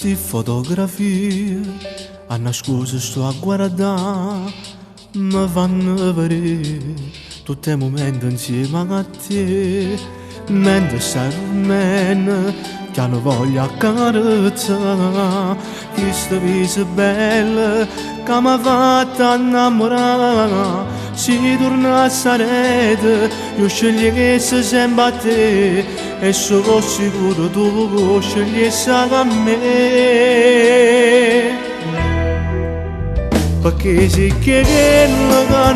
Sti fotografie a nascosto sto a guardare, mi fanno vedere tutti i momenti insieme a te, mentre stai con me che hanno voglia di carezzare, questa vita bella che mi ha fatto innamorare. Si torna a sarete, io scegliessi sempre a te, e sono sicuro tu scegliessi a me. Perché si chiede che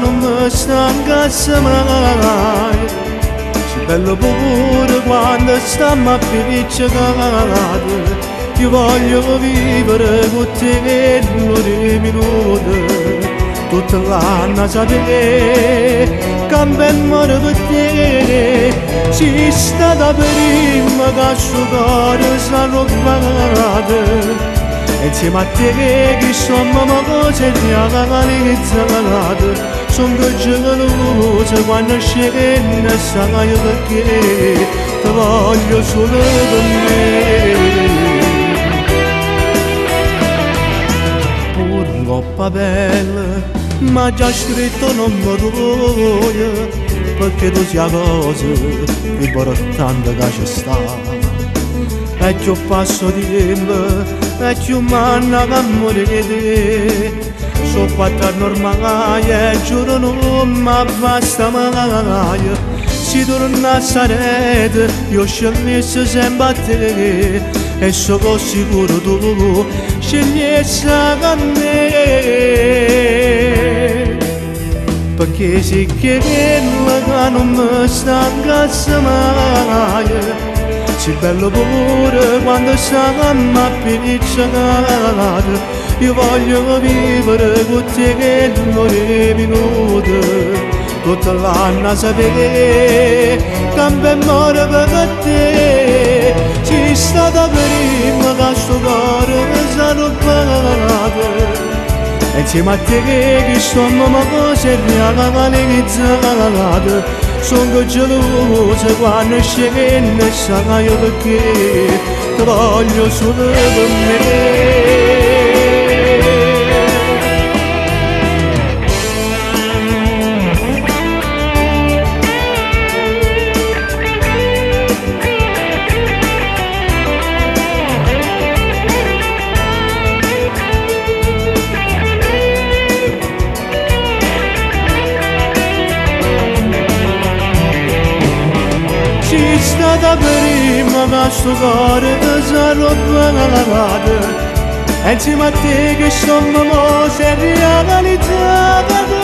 non mi stanca mai, si bello pure quando stiamo a picciacate. Io voglio vivere con te l'ore minuti, tutta l'anno a sapere che ben muore per te. Ci sta da prima che il suo cuore sta rubato, insieme a te che sono cose realizzate. Sono gelosa quando scende, sai perché ti voglio solo per me. Pure un coppa bella ma già scritto non mi voglio, perché tu sia cosa importante che ci sta. E più passo di tempo e più manna che morire. Sono 4 anni ormai e giuro non mi basta mai. Si torna a sarete, io scegliessi sempre a te, e sono sicuro tu scegliessi a me. Perché si chiede che non mi stanca mai, si bello pure quando stiamo a picciacate. Io voglio vivere con te che l'ore minuti, tutta l'anno a sapere che ben muore per te. Ci sta da prima che sto cuore mi sta rubato, insieme a te che sono cose realizzate. Sono gelosa quando scende, sai perché ti voglio solo per me. Ci sta da prima che sto cuore ti sta rubato, insieme a te che sono cose realizzate.